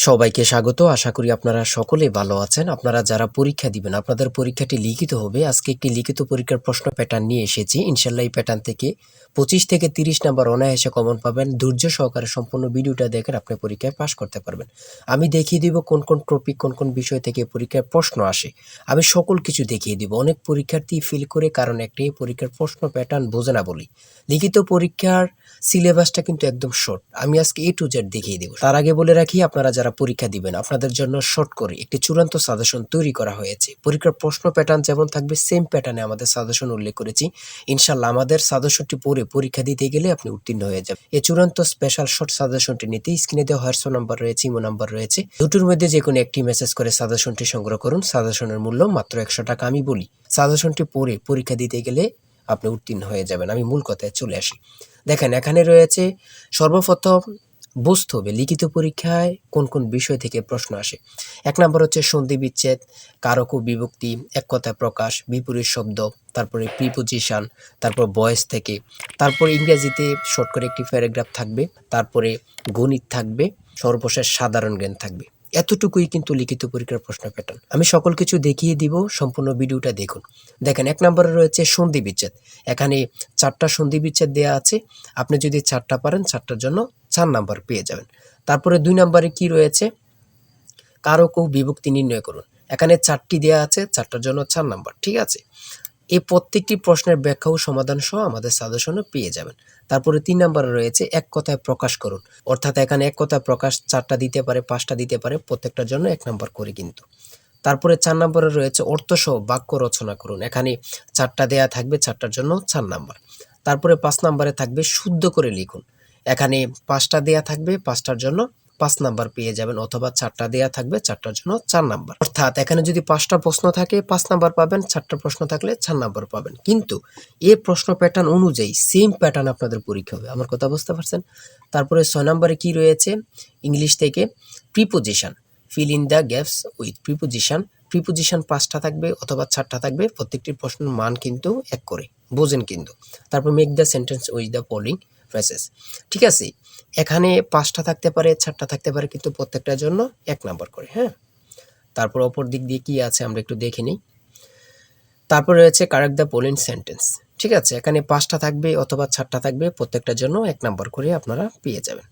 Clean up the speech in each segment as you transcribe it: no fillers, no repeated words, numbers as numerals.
সবাইকে স্বাগত। আশা করি আপনারা সকলেই ভালো আছেন। আপনারা যারা পরীক্ষা দিবেন, আপনাদের পরীক্ষাটি লিখিত হবে। আজকে একটি লিখিত পরীক্ষার প্রশ্ন প্যাটার্ন নিয়ে এসেছি। ইনশাআল্লাহ এই প্যাটার্ন থেকে 25 থেকে 30 নাম্বার অনায়াসে কমন পাবেন। ধৈর্য সহকারে সম্পূর্ণ ভিডিওটা দেখেন, আপনি পরীক্ষায় পাস করতে পারবেন। আমি দেখিয়ে দিব কোন কোন টপিক, কোন কোন বিষয় থেকে পরীক্ষায় প্রশ্ন আসে। আমি সকল কিছু দেখিয়ে দিব। অনেক পরীক্ষার্থী ফেল করে কারণ একটাই, পরীক্ষার প্রশ্ন প্যাটার্ন বোঝে না বলি। লিখিত পরীক্ষার সিলেবাসটা কিন্তু একদম শর্ট। আমি আজকে A to Z দেখিয়ে দেব। তার আগে বলে রাখি, আপনারা যারা পরীক্ষা দিবেন, আপনাদের জন্য শর্ট করে একটি চূড়ান্ত সাজেশন তৈরি করা হয়েছে। পরীক্ষার প্রশ্ন প্যাটার্ন যেমন থাকবে সেম প্যাটার্নে আমাদের সাজেশন উল্লেখ করেছি। ইনশাআল্লাহ আমাদের সাজেশনটি পড়ে পরীক্ষা দিতে গেলে আপনি উত্তীর্ণ হয়ে যাবেন। এই চূড়ান্ত স্পেশাল শর্ট সাজেশনটি নিতে স্ক্রিনে দেওয়া হোয়াটসঅ্যাপ নাম্বার রয়েছে, ইমো নাম্বার রয়েছে। দুটোর মধ্যে যে কোনো একটি মেসেজ করে সাজেশনটি সংগ্রহ করুন। সাজেশনের মূল্য মাত্র 100 টাকা। আমি বলি, সাজেশনটি পড়ে পরীক্ষা দিতে গেলে আপনি উত্তীর্ণ হয়ে যাবেন। আমি মূল কথায় চলে আসি। দেখেন, এখানে রয়েছে সর্বপ্রথম বুঝতে হবে লিখিত পরীক্ষায় কোন কোন বিষয় থেকে প্রশ্ন আসে। 1 নম্বর হচ্ছে সন্ধি বিচ্ছেদ, কারক ও বিভক্তি, এক কথায় প্রকাশ, বিপরীত শব্দ, তারপরে প্রিপোজিশন, তারপর ভয়েস থেকে, তারপর ইংরেজিতে শর্ট করে একটি প্যারাগ্রাফ থাকবে, তারপরে গণিত থাকবে, সর্বশেষ সাধারণ জ্ঞান থাকবে। এতটুকুই কিন্তু লিখিত পরীক্ষার প্রশ্ন প্যাটার্ন। আমি সকল কিছু দেখিয়ে দিব, সম্পূর্ণ ভিডিওটা দেখুন। দেখেন, 1 নম্বরে রয়েছে সন্ধি বিচ্ছেদ। এখানে 4টা সন্ধি বিচ্ছেদ দেওয়া আছে। আপনি যদি 4টা পারেন, 4টার জন্য 4 নাম্বার পেয়ে যাবেন। তারপরে 2 নম্বরে কি রয়েছে, কারক ও বিভক্তি নির্ণয় করুন। এখানে 4টি দেওয়া আছে, 4টার জন্য 4 নাম্বার। ঠিক আছে, এই প্রত্যেকটি প্রশ্নের ব্যাখ্যা ও সমাধান সহ আমাদের সাজেশনে পেয়ে যাবেন। তারপরে 3 নম্বরে রয়েছে এক কথায় প্রকাশ করুন। অর্থাৎ এখানে এক কথায় প্রকাশ 4টা দিতে পারে, 5টা দিতে পারে, প্রত্যেকটার জন্য 1 নাম্বার করে কিন্তু। তারপরে 4 নম্বরে রয়েছে অর্থসহ বাক্য রচনা করুন। এখানে 4টা দেয়া থাকবে, 4টার জন্য 4 নাম্বার। তারপরে 5 নম্বরে থাকবে শুদ্ধ করে লিখুন। এখানে 5টা দেয়া থাকবে, 5টার জন্য 5 নাম্বার পেয়ে যাবেন, অথবা 4টা দেয়া থাকবে, 4টার জন্য 4 নাম্বার। অর্থাৎ এখানে যদি 5টা প্রশ্ন থাকে 5 নাম্বার পাবেন, 4টা প্রশ্ন থাকলে 4 নাম্বার পাবেন। কিন্তু এই প্রশ্ন প্যাটার্ন অনুযায়ী সেম প্যাটার্ন আপনাদের পরীক্ষা হবে। আমার কথা বুঝতে পারছেন? তারপরে 6 নম্বরে কি রয়েছে, ইংলিশ থেকে preposition, fill in the gaps with preposition. Preposition 5টা থাকবে অথবা 4টা থাকবে, প্রত্যেকটি প্রশ্নের মান কিন্তু 1 করে, বোঝেন কিন্তু। তারপর make the sentence with the following phrases. ঠিক আছে, এখানে 5টা থাকতে পারে, 4টা থাকতে পারে, কিন্তু প্রত্যেকটার জন্য 1 নাম্বার করে। হ্যাঁ, তারপর অপর দিক দিয়ে কি আছে আমরা একটু দেখে নিই। তারপর রয়েছে কারেক্ট দ্য ফলোইং সেন্টেন্স। ঠিক আছে, এখানে 5টা থাকবে অথবা 4টা থাকবে, প্রত্যেকটার জন্য 1 নাম্বার করে আপনারা পেয়ে যাবেন।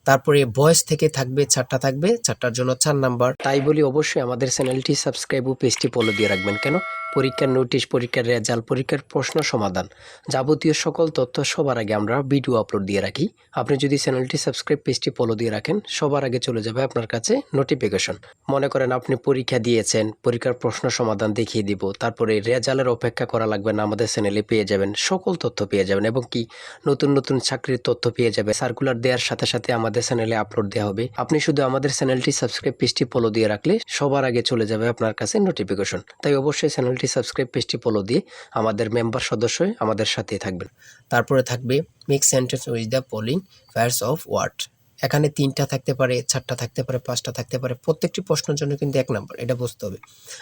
তারপরে ভয়েস থেকে থাকবে 4টা থাকবে, 4টার জন্য 4 নাম্বার। তাই বলি অবশ্যই আমাদের চ্যানেলটি সাবস্ক্রাইব ও পেজটি ফলো দিয়ে রাখবেন। কেন? পরীক্ষার নোটিশ, পরীক্ষার রেজাল্ট, পরীক্ষার প্রশ্ন সমাধান, যাবতীয় সকল তথ্য সবার আগে আমরা ভিডিও আপলোড দিয়ে রাখি। আপনি যদি চ্যানেলটি সাবস্ক্রাইব, পেজটি ফলো দিয়ে রাখেন, সবার আগে চলে যাবে আপনার কাছে নোটিফিকেশন। মনে করেন আপনি পরীক্ষা দিয়েছেন, পরীক্ষার প্রশ্ন সমাধান দেখিয়ে দিব, তারপরে রেজাল্টের অপেক্ষা করা লাগবে না, আমাদের চ্যানেলে পেয়ে যাবেন, সকল তথ্য পেয়ে যাবেন, এবং কি নতুন নতুন চাকরির তথ্য পেয়ে যাবে। সার্কুলার দেওয়ার সাথে সাথে আমাদের চ্যানেলে আপলোড দেওয়া হবে। আপনি শুধু আমাদের চ্যানেলটি সাবস্ক্রাইব, পেজটি ফলো দিয়ে রাখলে সবার আগে চলে যাবে আপনার কাছে নোটিফিকেশন। তাই অবশ্যই চ্যানেলটি সাবস্ক্রাইব, পেজটি ফলো দিয়ে আমাদের মেম্বার সদস্য হয়ে আমাদের সাথেই থাকবেন। তারপরে থাকবে make sentence with the following pairs of word. এখানে 3টা থাকতে পারে, 4টা থাকতে পারে, 5টা থাকতে পারে, প্রত্যেকটি প্রশ্নের জন্য কিন্তু 1 নাম্বার। এটা বুঝতে হবে।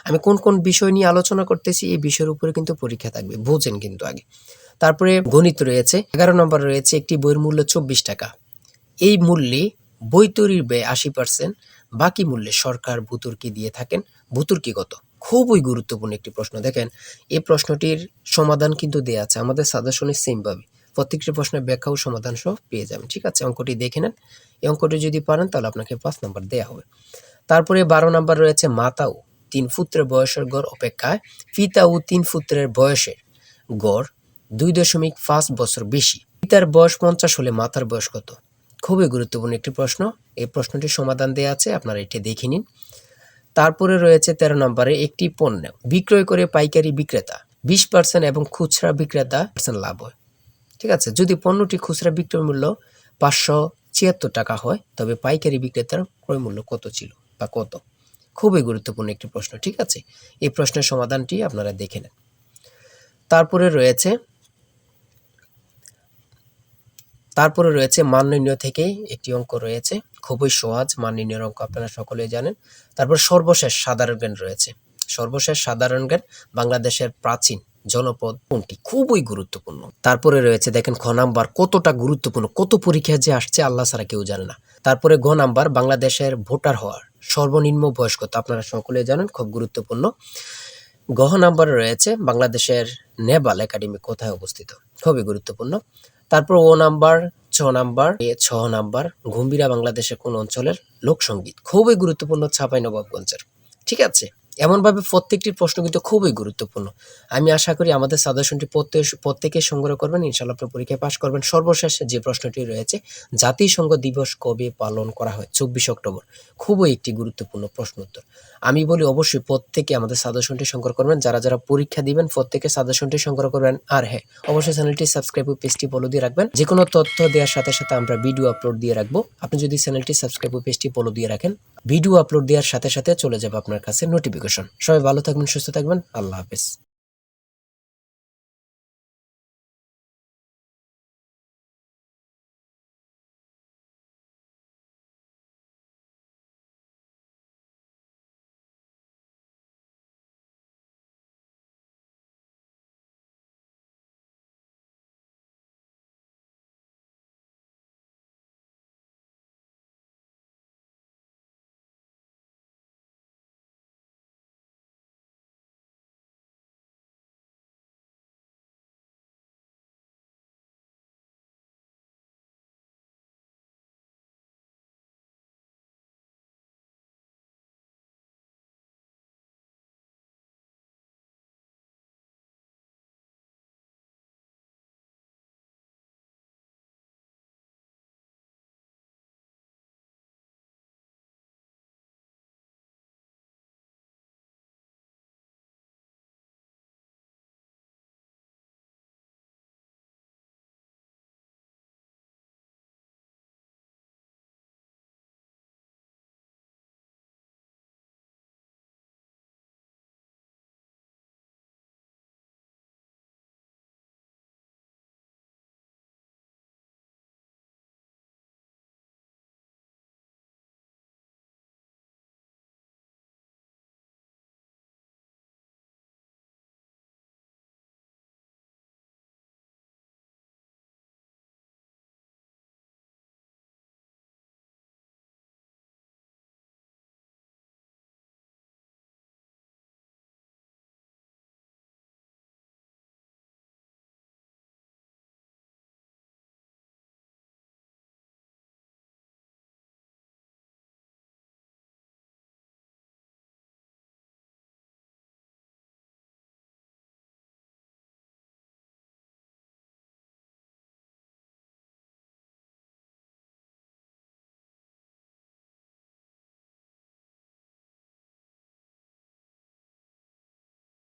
আমি কোন কোন বিষয় নিয়ে আলোচনা করতেছি, এই বিষয়ের উপরে কিন্তু পরীক্ষা থাকবে, বোঝেন কিন্তু আগে। তারপরে গণিত রয়েছে, 11 নম্বর রয়েছে একটি বইয়ের মূল্য 24 টাকা। এই মূল্যে বই তৈরির ব্যয় 80%, বাকি মূল্যে সরকার ভর্তুকি দিয়ে থাকেন। ভর্তুকি কত? খুবই গুরুত্বপূর্ণ একটি প্রশ্ন। দেখেন, এই প্রশ্নটির সমাধান কিন্তু দেওয়া আছে আমাদের সাজেশনে সেম ভাবে। প্রত্যেকটি প্রশ্নের ব্যাখ্যা ও সমাধান সহ পেয়ে যাবেন। ঠিক আছে, অঙ্কটি দেখে নেন। এই অঙ্কটি যদি পারেন তাহলে আপনাকে 5 নাম্বার দেওয়া হবে। তারপরে 12 নাম্বার রয়েছে মাতা ও 3 পুত্রের বয়সের গড় অপেক্ষায় পিতা ও 3 পুত্রের বয়সের গড় 2.5 বছর বেশি। পিতার বয়স 50 হলে মাতার বয়স কত? খুবই গুরুত্বপূর্ণ একটি প্রশ্ন। এই প্রশ্নটির সমাধান দেওয়া আছে, আপনারা এটি দেখে নিন। তারপরে রয়েছে 13 নম্বরে একটি পণ্য বিক্রয় করে পাইকারি বিক্রেতা 20% এবং খুচরা বিক্রেতা লাভ হয়। ঠিক আছে, যদি পণ্যটি খুচরা বিক্রয় মূল্য 576 টাকা হয়, তবে পাইকারি বিক্রেতার ক্রয় মূল্য কত ছিল বা কত? খুবই গুরুত্বপূর্ণ একটি প্রশ্ন। ঠিক আছে, এই প্রশ্নের সমাধানটি আপনারা দেখে নেন। তারপরে রয়েছে মান নির্ণয় থেকে একটি অঙ্ক রয়েছে, খুবই সহজ মান নির্ণয়ের অঙ্ক, আপনারা সকলেই জানেন। তারপর সর্বশেষ সাধারণ জ্ঞান রয়েছে। সর্বশেষ সাধারণ জ্ঞান বাংলাদেশের প্রাচীন জনপদ কোনটি? খুবই গুরুত্বপূর্ণ। তারপরে রয়েছে দেখেন খ নাম্বার, কতটা গুরুত্বপূর্ণ, কত পরীক্ষায় যে আসছে আল্লাহ ছাড়া কেউ জানে না। তারপরে গ নাম্বার, বাংলাদেশের ভোটার হওয়ার সর্বনিম্ন বয়স কত? আপনারা সকলে জানেন, খুব গুরুত্বপূর্ণ। গ নাম্বারে রয়েছে বাংলাদেশের নেভাল একাডেমি কোথায় অবস্থিত? খুবই গুরুত্বপূর্ণ। তারপর ও নাম্বার, ছ নাম্বার, ঘুম্বিরা বাংলাদেশের কোন অঞ্চলের লোকসঙ্গীত? খুবই গুরুত্বপূর্ণ, চাঁপাইনবাবগঞ্জের। ঠিক আছে, এমনভাবে প্রত্যেকটি প্রশ্ন কিন্তু খুবই গুরুত্বপূর্ণ। আমি আশা করি আমাদের সাজেশনটি প্রত্যেকে সংগ্রহ করবেন, ইনশাআল্লাহ আপনি পরীক্ষায় পাশ করবেন। সর্বশেষ যে প্রশ্নটি রয়েছে, জাতিসংঘ দিবস কবে পালন করা হয়? 24 অক্টোবর। খুবই একটি গুরুত্বপূর্ণ প্রশ্ন উত্তর। আমি বলি অবশ্যই প্রত্যেকে আমাদের সাজেশনটি সংগ্রহ করবেন। যারা পরীক্ষা দিবেন প্রত্যেকে সাজেশনটি সংগ্রহ করবেন। আর হ্যাঁ, অবশ্যই চ্যানেলটি সাবস্ক্রাইব ও পেজটি ফলো দিয়ে রাখবেন। যে কোনো তথ্য দেওয়ার সাথে সাথে আমরা ভিডিও আপলোড দিয়ে রাখবো। আপনি যদি চ্যানেলটি সাবস্ক্রাইব ও পেজটি ফলো দিয়ে রাখেন, ভিডিও আপলোড দেওয়ার সাথে সাথে চলে যাবে আপনার কাছে নোটিফিকেশন। সবাই ভালো থাকবেন, সুস্থ থাকবেন। আল্লাহ হাফেজ।